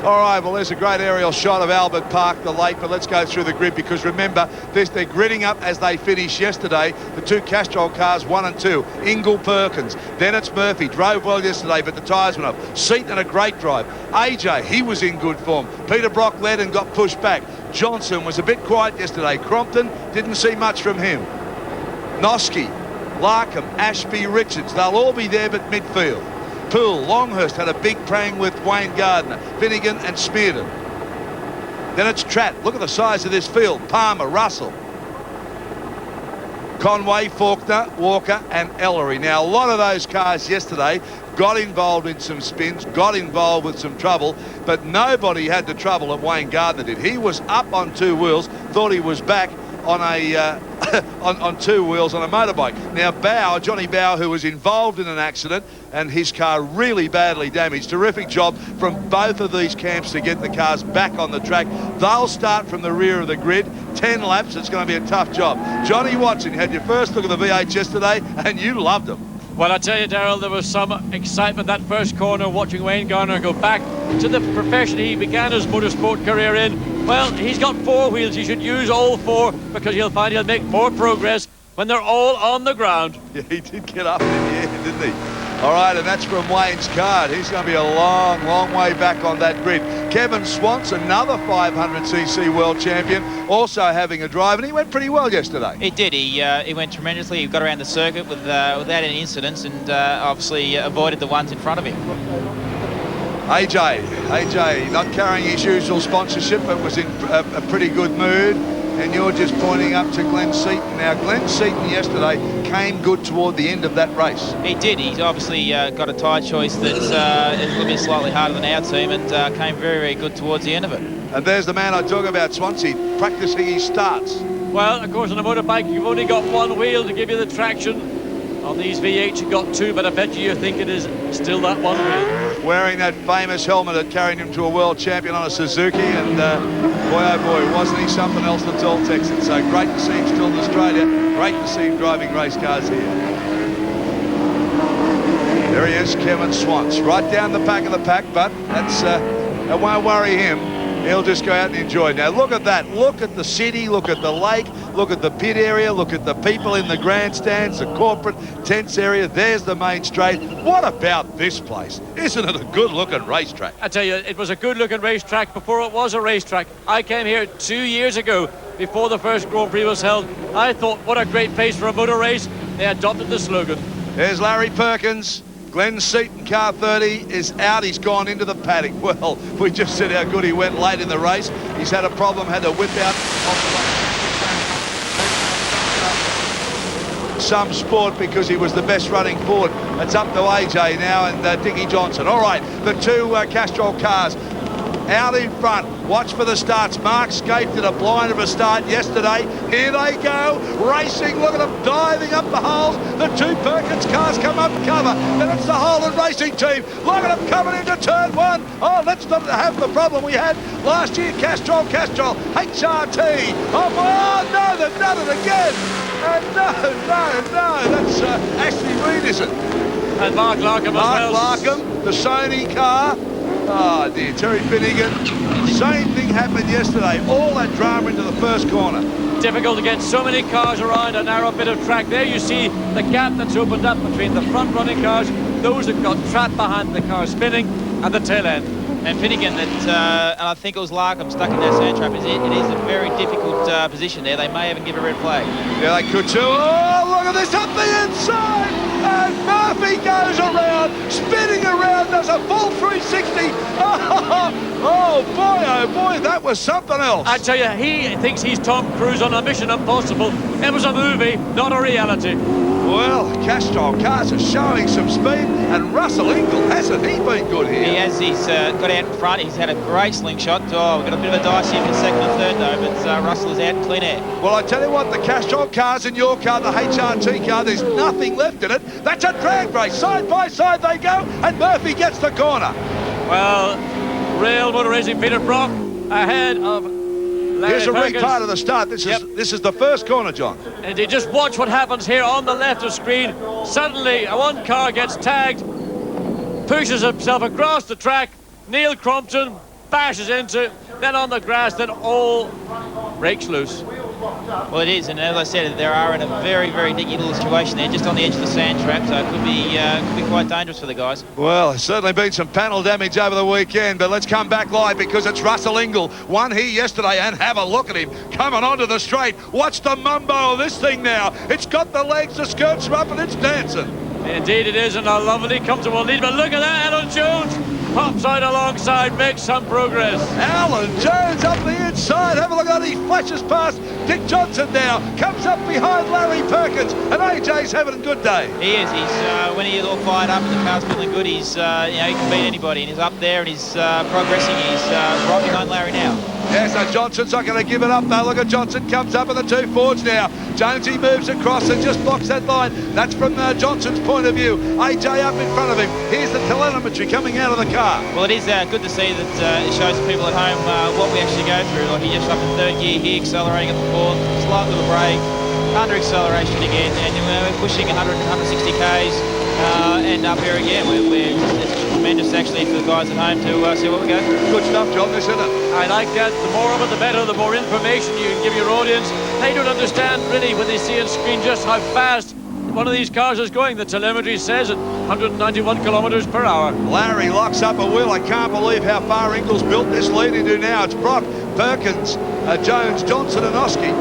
All right, well, there's a great aerial shot of Albert Park, the lake, but let's go through the grid because remember, they're gridding up as they finished yesterday. The two Castrol cars, 1 and 2, Ingle, Perkins. Then it's Murphy, drove well yesterday, but the tyres went off. Seaton, a great drive. AJ, he was in good form. Peter Brock led and got pushed back. Johnson was a bit quiet yesterday. Crompton, didn't see much from him. Noski, Larkham, Ashby, Richards, they'll all be there but midfield. Poole, Longhurst had a big prang with Wayne Gardner, Finnegan and Smearden. Then it's Tratt. Look at the size of this field. Palmer, Russell, Conway, Faulkner, Walker and Ellery. Now, a lot of those cars yesterday got involved in some spins, got involved with some trouble, but nobody had the trouble that Wayne Gardner did. He was up on two wheels, thought he was back on a on two wheels on a motorbike. Now Johnny Bow, who was involved in an accident and his car really badly damaged. Terrific job from both of these camps to get the cars back on the track. They'll start from the rear of the grid. 10 laps, it's going to be a tough job. Johnny Watson, you had your first look at the V8 yesterday and you loved them. Well, I tell you, Darryl, there was some excitement that first corner watching Wayne Gardner go back to the profession he began his motorsport career in. Well, he's got 4 wheels. He should use all 4 because he'll find he'll make more progress when they're all on the ground. Yeah, he did get up in the air, didn't he? All right, and that's from Wayne's card. He's going to be a long, long way back on that grid. Kevin Swans, another 500cc world champion, also having a drive, and he went pretty well yesterday. He did. He went tremendously. He got around the circuit without any incidents and obviously avoided the ones in front of him. AJ not carrying his usual sponsorship, but was in a pretty good mood. And you're just pointing up to Glenn Seaton. Now, Glenn Seaton yesterday came good toward the end of that race. He did. He's obviously got a tyre choice that's a little bit slightly harder than our team and came very, very good towards the end of it. And there's the man I talk about, Swansea, practising his starts. Well, of course, on a motorbike, you've only got one wheel to give you the traction. On these V8s, you've got 2, but I bet you think it is still that one wheel. Wearing that famous helmet that carried him to a world champion on a Suzuki, and boy, oh boy, wasn't he something else the tall Texan. So great to see him still in Australia. Great to see him driving race cars here. There he is, Kevin Swans, right down the back of the pack, but that won't worry him. He'll just go out and enjoy it. Now look at that. Look at the city, look at the lake, look at the pit area, look at the people in the grandstands, the corporate tents area. There's the main straight. What about this place? Isn't it a good-looking racetrack? I tell you, it was a good-looking racetrack before it was a racetrack. I came here 2 years ago, before the first Grand Prix was held. I thought, what a great place for a motor race. They adopted the slogan. There's Larry Perkins. Glenn Seaton, car 30, is out. He's gone into the paddock. Well, we just said how good he went late in the race. He's had a problem, had to whip out off the some sport because he was the best running forward. It's up to AJ now and Dickie Johnson. All right, the two Castrol cars out in front. Watch for the starts. Mark Scape did a blind of a start yesterday. Here they go, racing. Look at them diving up the holes. The two Perkins cars come up cover. Then it's the Holland Racing team. Look at them coming into turn 1. Oh, let's not have the problem we had last year. Castrol, HRT. Oh, no, they've done it again. No, that's Ashley Reed, is it? And Mark Larkham as well. Mark Larkham, the Sony car. Oh dear, Terry Finnegan. Same thing happened yesterday. All that drama into the first corner. Difficult to get so many cars around a narrow bit of track. There you see the gap that's opened up between the front running cars, those that got trapped behind the car spinning, and the tail end. And Finnegan, and I think it was Larkham stuck in that sand trap. It is a very difficult position there. They may even give a red flag. Yeah, they could too. Oh, look at this up the inside. And Murphy goes around, spinning around, does a full 360. Oh boy, that was something else. I tell you, he thinks he's Tom Cruise on a Mission Impossible. It was a movie, not a reality. Well, Castrol cars are showing some speed, and Russell Ingle, hasn't he been good here? He has. He's got out in front. He's had a great slingshot. Oh, we've got a bit of a dice here for second and third, though, but Russell is out in clean air. Well, I tell you what, the Castrol cars in your car, the HRT car, there's nothing left in it. That's a drag race. Side by side they go, and Murphy gets the corner. Well, Rail Motor Racing, Peter Brock ahead of Larry Here's a Perkins. repart of the start. This is the first corner, John. And you just watch what happens here on the left of screen. Suddenly, one car gets tagged, pushes himself across the track. Neil Crompton bashes into, then on the grass, then all breaks loose. Well, it is, and as I said, they are in a very, very dicky little situation there, just on the edge of the sand trap, so it could be quite dangerous for the guys. Well, there's certainly been some panel damage over the weekend, but let's come back live because it's Russell Ingall. Won here yesterday, and have a look at him coming onto the straight. Watch the mumbo of this thing now. It's got the legs, the skirts are up, and it's dancing. Indeed it is, and a lovely comfortable lead, but look at that, Alan Jones pops out alongside, makes some progress. Alan Jones up the inside, have a look at it, he flashes past Dick Johnson now, comes up behind Larry Perkins, and AJ's having a good day. He is, he's when he's all fired up and the car's feeling good, he's, you know, he can beat anybody, and he's up there and he's progressing, he's right behind Larry now. Yeah, so Johnson's not going to give it up though. Look at Johnson, comes up at the two Fords now. Jonesy moves across and just blocks that line. That's from Johnson's point of view. AJ up in front of him. Here's the telemetry coming out of the car. Well, it is good to see that it shows people at home what we actually go through. Like, he just up in third gear here, accelerating at the fourth, slight little brake, under acceleration again, and we're pushing 100, 160 Ks, and up here again. It's tremendous actually for the guys at home to see what we go through. Good stuff, John, this isn't it? I like that. The more of it, the better. The more information you can give your audience. They don't understand really when they see on screen just how fast one of these cars is going. The telemetry says at 191 kilometers per hour. Larry locks up a wheel. I can't believe how far Ingall's built this lead into now. It's Brock, Perkins, Jones, Johnson and Oski.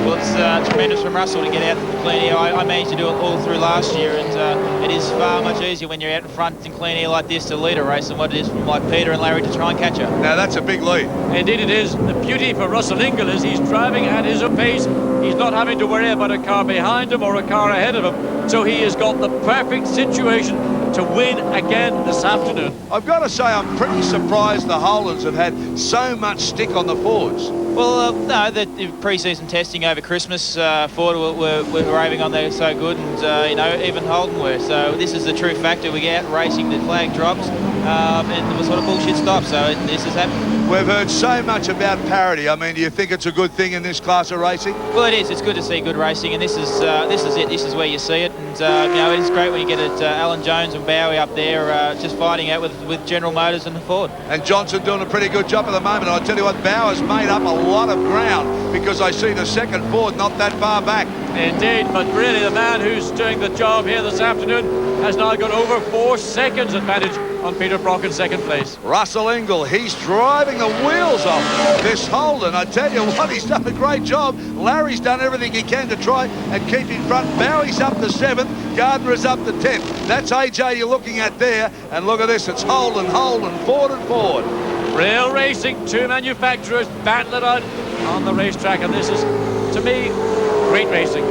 Well, it's tremendous from Russell to get out to the clean air. I managed to do it all through last year, and it is far much easier when you're out in front in clean air like this to lead a race than what it is from like Peter and Larry to try and catch her. Now that's a big lead. Indeed it is. The beauty for Russell Ingall is he's driving at his own pace. He's not having to worry about a car behind him or a car ahead of him. So he has got the perfect situation to win again this afternoon. I've got to say I'm pretty surprised the Holdens have had so much stick on the Fords. Well, no, the pre-season testing over Christmas, Ford were raving on they were so good, and you know, even Holden were. So this is the true factor. We get out racing, the flag drops, and the sort of bullshit stops. So this has happened. We've heard so much about parity. I mean, do you think it's a good thing in this class of racing? Well, it is. It's good to see good racing, and this is it. This is where you see it, and you know, it is great when you get it. Alan Jones and Bowie up there just fighting out with General Motors and the Ford. And Johnson doing a pretty good job at the moment. And I tell you what, Bauer's made up a lot of ground because I see the second Ford not that far back. Indeed, but really the man who's doing the job here this afternoon has now got over 4 seconds advantage on Peter Brock in second place. Russell Ingall, he's driving the wheels off this Holden. I tell you what, he's done a great job. Larry's done everything he can to try and keep in front. Bowie's up to 7th, Gardner is up to 10th. That's AJ you're looking at there, and look at this, it's Holden, Ford and Ford. Real racing, two manufacturers battle it out on the racetrack, and this is, to me, great racing.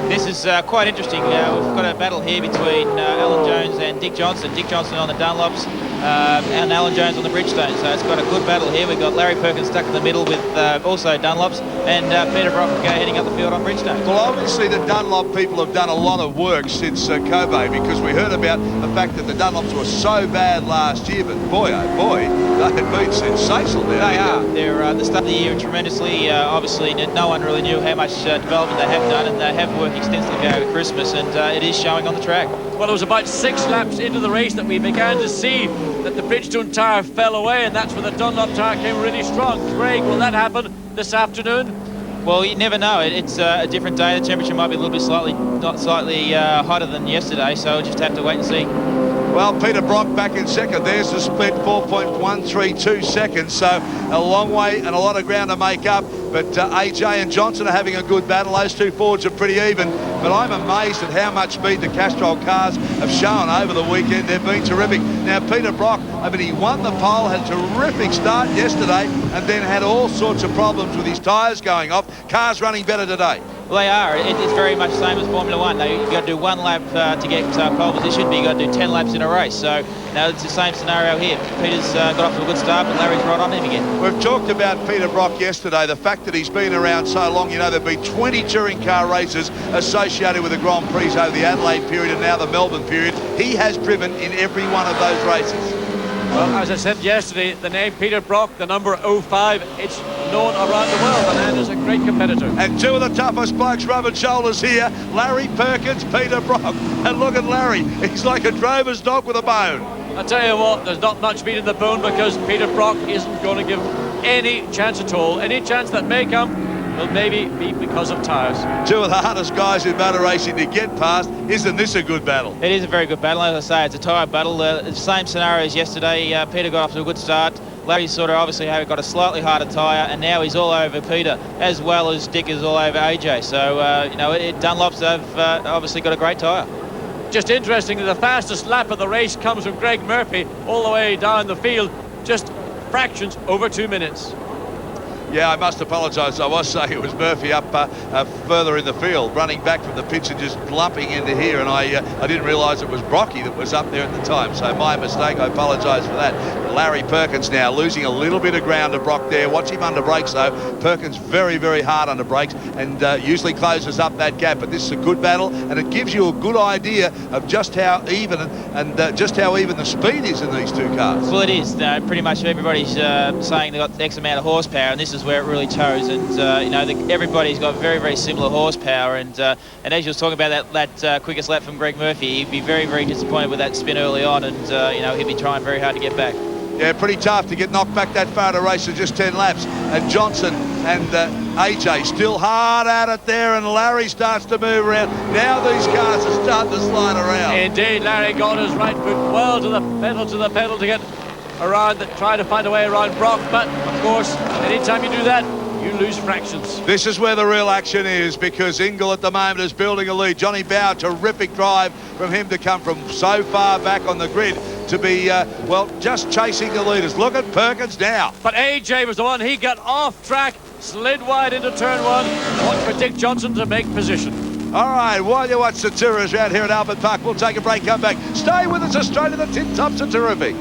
This is quite interesting. We've got a battle here between Alan Jones and Dick Johnson. Dick Johnson on the Dunlops and Alan Jones on the Bridgestone. So it's got a good battle here. We've got Larry Perkins stuck in the middle with also Dunlops, and Peter Brock heading up the field on Bridgestone. Well, obviously the Dunlop people have done a lot of work since Kobe, because we heard about the fact that the Dunlops were so bad last year, but boy, oh boy, they have been sensational now. They are. They're the start of the year tremendously. Obviously, no one really knew how much development they have done, and they have worked extensively over Christmas, and it is showing on the track. Well, it was about 6 laps into the race that we began to see that the Bridgestone tyre fell away, and that's when the Dunlop tyre came really strong. Craig, will that happen this afternoon? Well, you never know. It's a different day. The temperature might be a little bit slightly hotter than yesterday, so we'll just have to wait and see. Well, Peter Brock back in second. There's the split, 4.132 seconds. So a long way and a lot of ground to make up. But AJ and Johnson are having a good battle. Those two Fords are pretty even. But I'm amazed at how much speed the Castrol cars have shown over the weekend. They've been terrific. Now, Peter Brock, I mean, he won the pole, had a terrific start yesterday, and then had all sorts of problems with his tyres going off. Cars running better today. Well, they are. It's very much the same as Formula One. You've got to do 1 lap to get pole position, but you've got to do 10 laps in a race. So, it's the same scenario here. Peter's got off to a good start, but Larry's right on him again. We've talked about Peter Brock yesterday, the fact that he's been around so long. You know, there have been 20 touring car races associated with the Grand Prix over the Adelaide period and now the Melbourne period. He has driven in every one of those races. Well, as I said yesterday, the name Peter Brock, the number 05, it's known around the world. The man is a great competitor. And two of the toughest blokes rubbing shoulders here, Larry Perkins, Peter Brock. And look at Larry, he's like a drover's dog with a bone. I tell you what, there's not much meat in the bone because Peter Brock isn't going to give any chance at all. Any chance that may come will maybe be because of tyres. Two of the hardest guys in motor racing to get past. Isn't this a good battle? It is a very good battle. As I say, it's a tyre battle. The same scenario as yesterday. Peter got off to a good start. Larry sort of obviously got a slightly harder tyre, and now he's all over Peter, as well as Dick is all over AJ. So, Dunlops have obviously got a great tyre. Just interesting that the fastest lap of the race comes from Greg Murphy all the way down the field, just fractions over 2 minutes. Yeah, I must apologise. I was saying it was Murphy up further in the field, running back from the pitch and just lumping into here, and I didn't realise it was Brocky that was up there at the time, so my mistake. I apologise for that. Larry Perkins now losing a little bit of ground to Brock there. Watch him under brakes though. Perkins very, very hard under brakes and usually closes up that gap, but this is a good battle and it gives you a good idea of just how even just how even the speed is in these two cars. Well, it is. Pretty much everybody's saying they've got X amount of horsepower, and this is where it really shows. And everybody's got very, very similar horsepower. And as you were talking about that quickest lap from Greg Murphy, he'd be very, very disappointed with that spin early on, and he'd be trying very hard to get back. Yeah, pretty tough to get knocked back that far to race in just 10 laps. And Johnson and AJ still hard at it there, and Larry starts to move around. Now these cars are starting to slide around. Indeed, Larry got his right foot well to the pedal to get around, try to find a way around Brock, but of course, anytime you do that, you lose fractions. This is where the real action is, because Ingle at the moment is building a lead. Johnny Bower, terrific drive from him to come from so far back on the grid to be, just chasing the leaders. Look at Perkins now. But AJ was the one, he got off track, slid wide into turn one. Watch for Dick Johnson to make position. All right, while you watch the tours around here at Albert Park, we'll take a break, come back. Stay with us, Australia. The tin tops are terrific.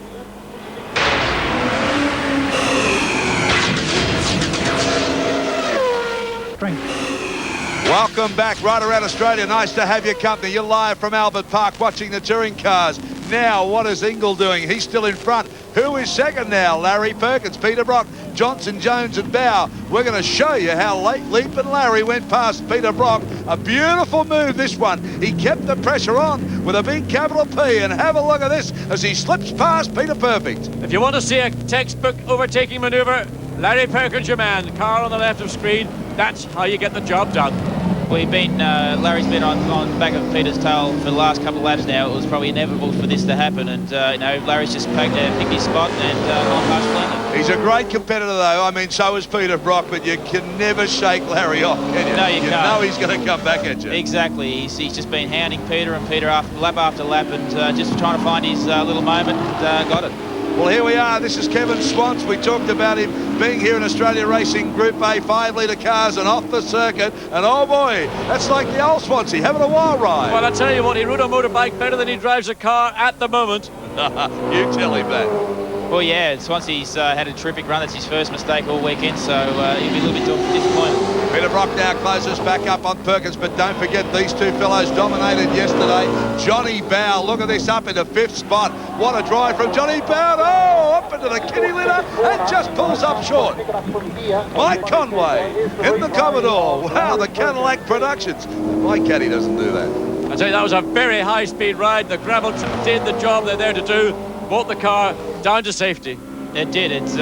Welcome back right around Australia. Nice to have your company. You're live from Albert Park watching the touring cars. Now, what is Ingle doing? He's still in front. Who is second now? Larry Perkins, Peter Brock, Johnson, Jones and Bower. We're going to show you how Leap and Larry went past Peter Brock. A beautiful move, this one. He kept the pressure on with a big capital P, and have a look at this as he slips past Peter Perfect. If you want to see a textbook overtaking manoeuvre, Larry Perkins, your man. Car on the left of screen. That's how you get the job done. Well, Larry's been on the back of Peter's tail for the last couple of laps now. It was probably inevitable for this to happen, and Larry's just picked his spot and not much blended. He's a great competitor though. I mean, so is Peter Brock, but you can never shake Larry off, can you? No, you can't. Know he's going to come back at you. Exactly. He's just been hounding Peter lap after lap, and just trying to find his little moment, and got it. Well, here we are. This is Kevin Swans. We talked about him being here in Australia racing Group A 5-litre cars and off the circuit. And oh boy, that's like the old Swansea, having a wild ride. Well, I tell you what, he rode a motorbike better than he drives a car at the moment. You tell him that. Well, yeah, Swansea's had a terrific run. That's his first mistake all weekend, so he'll be a little bit disappointed. Peter Brock now closes back up on Perkins, but don't forget these two fellows dominated yesterday. Johnny Bower, look at this, up into 5th spot. What a drive from Johnny Bower. Oh, up into the kitty litter and just pulls up short. Mike Conway in the Commodore. Wow, the Cadillac Productions. My caddy doesn't do that. I tell you, that was a very high-speed ride. The gravel did the job they're there to do. Brought the car down to safety. It did. It's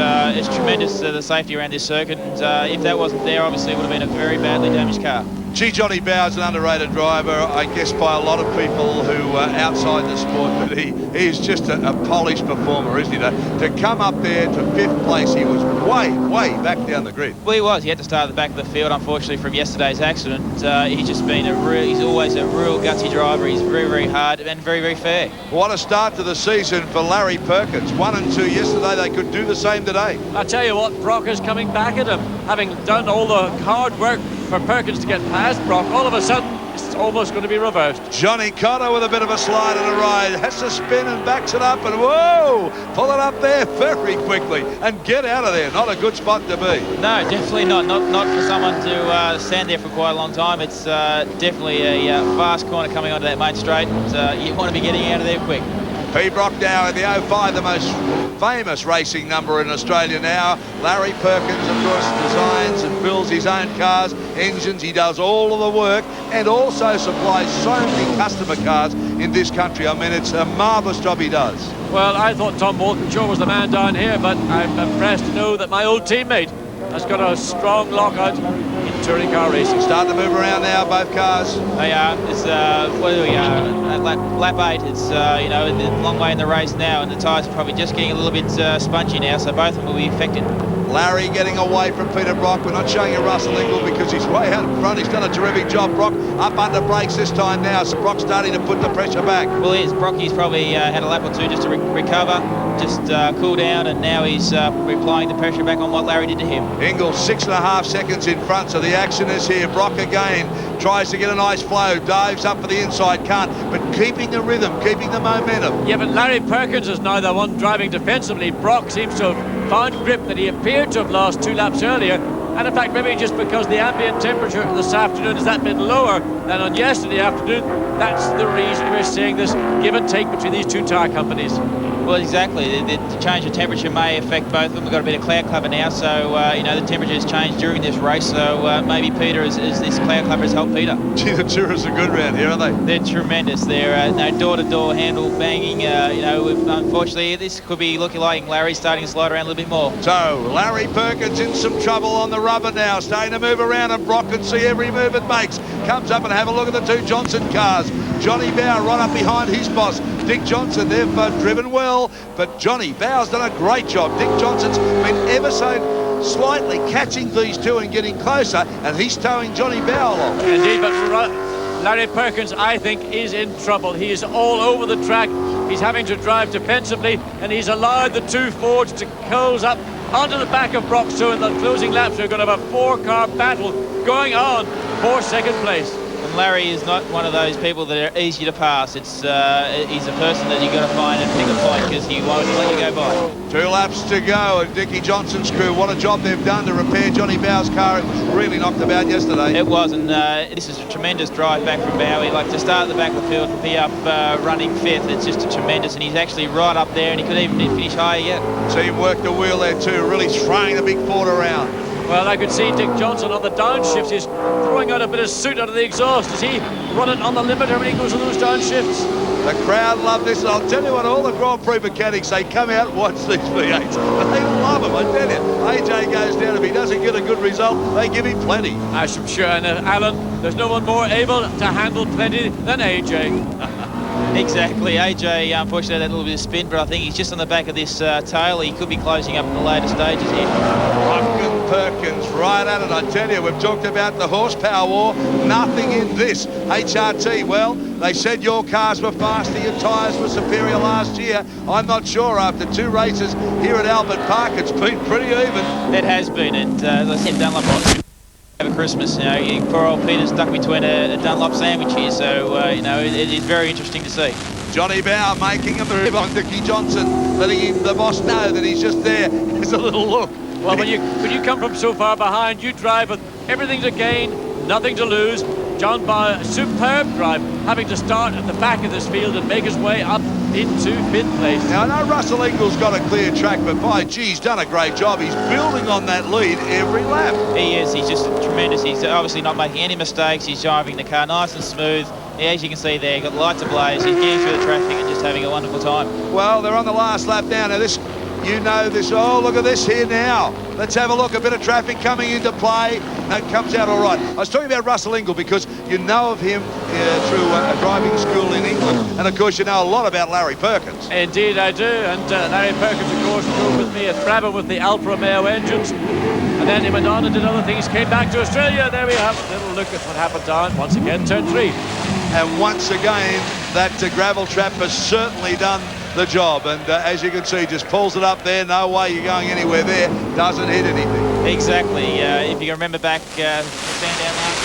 tremendous, the safety around this circuit. And if that wasn't there, obviously it would have been a very badly damaged car. Gee, Johnny Bower's an underrated driver, I guess, by a lot of people who are outside the sport, but he is just a polished performer, isn't he? To come up there to 5th place, he was way back down the grid. Well, he was. He had to start at the back of the field, unfortunately, from yesterday's accident. He's just been he's always a real gutsy driver. He's very, very hard and very, very fair. What a start to the season for Larry Perkins. 1 and 2 yesterday. They could do the same today. I tell you what, Brock is coming back at him. Having done all the hard work for Perkins to get past Brock, all of a sudden it's almost going to be reversed. Johnny Cotter with a bit of a slide and a ride, has to spin and backs it up, and whoa, pull it up there very quickly and get out of there. Not a good spot to be. No, definitely not for someone to stand there for quite a long time. It's definitely a fast corner coming onto that main straight. You want to be getting out of there quick. P. Brock now in the 05, the most famous racing number in Australia now. Larry Perkins, of course, designs and builds his own cars, engines. He does all of the work and also supplies so many customer cars in this country. I mean, it's a marvellous job he does. Well, I thought Tom Walkinshaw was the man down here, but I'm impressed to know that my old teammate has got a strong lockout in touring car racing. Starting to move around now, both cars. They are. It's what do we at lap 8. It's you know, a long way in the race now, and the tyres are probably just getting a little bit spongy now, so both of them will be affected. Larry getting away from Peter Brock. We're not showing you Russell Ingall because he's way out in front. He's done a terrific job. Brock up under brakes this time now, so Brock's starting to put the pressure back. Well, Brocky's probably had a lap or two just to recover, just cool down, and now he's applying the pressure back on what Larry did to him. Ingall 6.5 seconds in front, so the action is here. Brock again tries to get a nice flow, dives up for the inside, can't, but keeping the rhythm, keeping the momentum. Yeah, but Larry Perkins is now the one driving defensively. Brock seems to have found grip that he appeared to have lost 2 laps earlier, and in fact maybe just because the ambient temperature this afternoon is that bit lower than on yesterday afternoon, that's the reason we're seeing this give and take between these 2 tyre companies. Well, exactly. The change of temperature may affect both of them. We've got a bit of cloud cover now, so you know, the temperature has changed during this race, so maybe Peter, as this cloud cover has helped Peter. Gee, the tourists are good around here, aren't they? They're tremendous. They're no door-to-door handle banging. You know, unfortunately, this could be looking like Larry starting to slide around a little bit more. So, Larry Perkins in some trouble on the rubber now, starting to move around, and Brock can see every move it makes. Comes up and have a look at the 2 Johnson cars. Johnny Bow right up behind his boss, Dick Johnson. They've driven well, but Johnny Bow's done a great job. Dick Johnson's been ever so slightly catching these 2 and getting closer, and he's towing Johnny Bow along. Indeed, but Larry Perkins, I think, is in trouble. He is all over the track. He's having to drive defensively, and he's allowed the 2 Fords to close up onto the back of Brock. So in the closing laps, we're going to have a 4-car battle going on for second place. And Larry is not one of those people that are easy to pass. It's he's a person that you've got to find and pick a fight, because he won't let you go by. 2 laps to go, and Dickie Johnson's crew, what a job they've done to repair Johnny Bow's car. It was really knocked about yesterday. It was, and this is a tremendous drive back from Bowie. Like, to start at the back of the field and be up running 5th, it's just a tremendous, and he's actually right up there, and he could even finish higher yet. See him work the wheel there too, really throwing the big Ford around. Well, I could see Dick Johnson on the downshifts. He's throwing out a bit of soot out of the exhaust. Does he run it on the limiter when he goes to those downshifts? The crowd love this, and I'll tell you what, all the Grand Prix mechanics, they come out and watch these V8s. They love them, I tell you. AJ goes down, if he doesn't get a good result, they give him plenty. I'm sure, and Alan, there's no one more able to handle plenty than AJ. Exactly. AJ, unfortunately, had a little bit of spin, but I think he's just on the back of this tail. He could be closing up in the later stages here. Perkins right at it. I tell you, we've talked about the horsepower war. Nothing in this. HRT, well, they said your cars were faster, your tyres were superior last year. I'm not sure. After 2 races here at Albert Park, it's been pretty even. It has been, and as I said, Dunlop over Christmas, you know, poor old Peter's stuck between a Dunlop sandwich here, so you know, it is very interesting to see. Johnny Bow making a move on Dickie Johnson, letting the boss know that he's just there. There's a little look. Well, when you come from so far behind, you drive with everything to gain, nothing to lose. John Bow, a superb drive, having to start at the back of this field and make his way up into 5th place. Now, I know Russell Ingall's got a clear track, but by gee, he's done a great job. He's building on that lead every lap. He is. He's just tremendous. He's obviously not making any mistakes. He's driving the car nice and smooth. As you can see there, got the lights ablaze. He's getting through the traffic and just having a wonderful time. Well, they're on the last lap now. Now, this, you know this. Oh, look at this here now. Let's have a look. A bit of traffic coming into play. That comes out all right. I was talking about Russell Ingall because you know of him through a driving school in England. And, of course, you know a lot about Larry Perkins. Indeed, I do. And Larry Perkins, of course, drove with me at Brabham with the Alfa Romeo engines. And then he went on and did other things. Came back to Australia. There we have a little look at what happened down. Once again, turn 3. And once again, that gravel trap has certainly done the job, and as you can see, just pulls it up there. No way you're going anywhere there. Doesn't hit anything. Exactly. If you can remember back, Sandown last,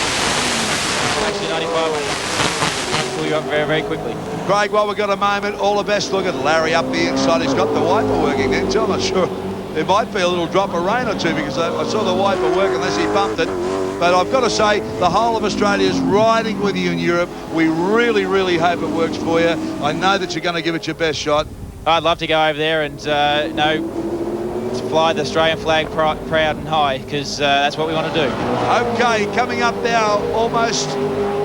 actually 95, pull you up very, very quickly. Craig, while we've got a moment, all the best. Look at Larry up the inside. He's got the wiper working then, so I'm not sure. There might be a little drop of rain or two because I saw the wiper work unless he bumped it. But I've got to say, the whole of Australia is riding with you in Europe. We really, really hope it works for you. I know that you're going to give it your best shot. I'd love to go over there and to fly the Australian flag proud and high, because that's what we want to do. Okay, coming up now, almost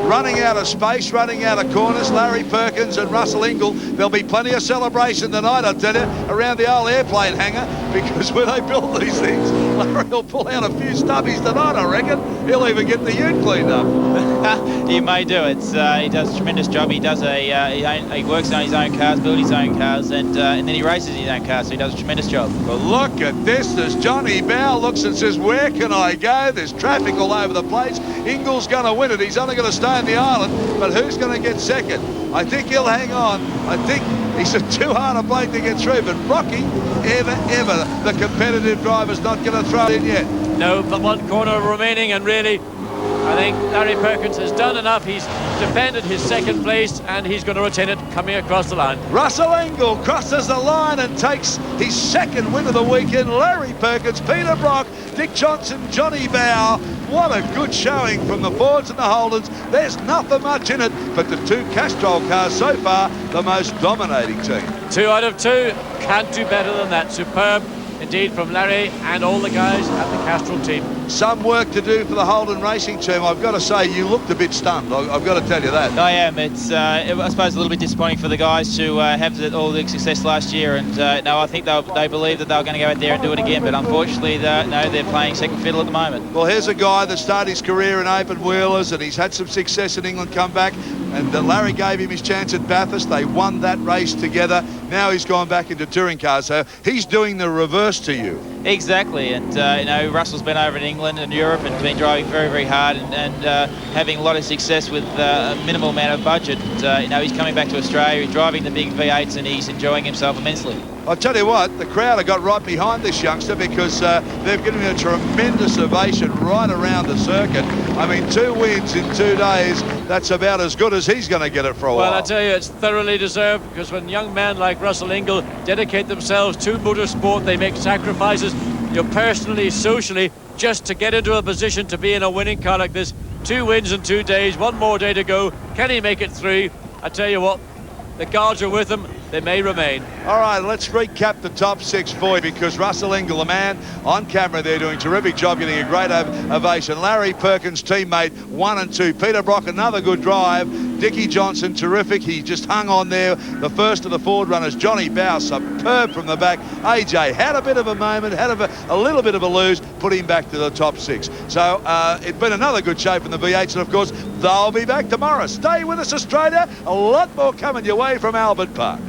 running out of space, running out of corners, Larry Perkins and Russell Ingall. There'll be plenty of celebration tonight, I tell you, around the old airplane hangar, because when they build these things, Larry will pull out a few stubbies tonight, I reckon. He'll even get the ute cleaned up. He may do it. He does a tremendous job. He does he works on his own cars, builds his own cars, and then he races his own cars, so he does a tremendous job. But look at this, as Johnny Bow looks and says, where can I go? There's traffic all over the place. Ingall's going to win it. He's only going to stay in the island, but who's going to get second? I think he'll hang on. I think he's too hard a bloke to get through, but Rocky, ever, the competitive driver's not going to throw it in yet. No, but one corner remaining, and really, I think Larry Perkins has done enough. He's defended his second place, and he's going to retain it coming across the line. Russell Ingall crosses the line and takes his second win of the weekend. Larry Perkins, Peter Brock, Dick Johnson, Johnny Bow. What a good showing from the Fords and the Holdens. There's nothing much in it, but the two Castrol cars so far, the most dominating team. 2 out of 2. Can't do better than that. Superb indeed from Larry and all the guys at the Castrol team. Some work to do for the Holden racing team. I've got to say, you looked a bit stunned. I've got to tell you that. I am. It's, I suppose, a little bit disappointing for the guys to have all the success last year. And no, I think they believe that they were going to go out there and do it again. But unfortunately, they're playing second fiddle at the moment. Well, here's a guy that started his career in open wheelers, and he's had some success in England, come back. And Larry gave him his chance at Bathurst. They won that race together. Now he's gone back into touring cars. So he's doing the reverse to you. Exactly, and Russell's been over in England and Europe and been driving very, very hard and having a lot of success with a minimal amount of budget. He's coming back to Australia, he's driving the big V8s, and he's enjoying himself immensely. I'll tell you what, the crowd have got right behind this youngster, because they've given him a tremendous ovation right around the circuit. I mean, 2 wins in 2 days, that's about as good as he's going to get it for a while. Well, I tell you, it's thoroughly deserved, because when young men like Russell Ingall dedicate themselves to motorsport, they make sacrifices, personally, socially, just to get into a position to be in a winning car like this. 2 wins in 2 days, 1 more day to go. Can he make it 3? I tell you what, the guards are with him. They may remain. All right, let's recap the top 6 for you, because Russell Ingall, the man on camera there, doing a terrific job, getting a great ovation. Larry Perkins, teammate, 1 and 2. Peter Brock, another good drive. Dickie Johnson, terrific. He just hung on there. The first of the Ford runners, Johnny Bow, superb from the back. AJ had a bit of a moment, had a little bit of a lose, put him back to the top 6. So it's been another good show from the V8s, and of course, they'll be back tomorrow. Stay with us, Australia. A lot more coming your way from Albert Park.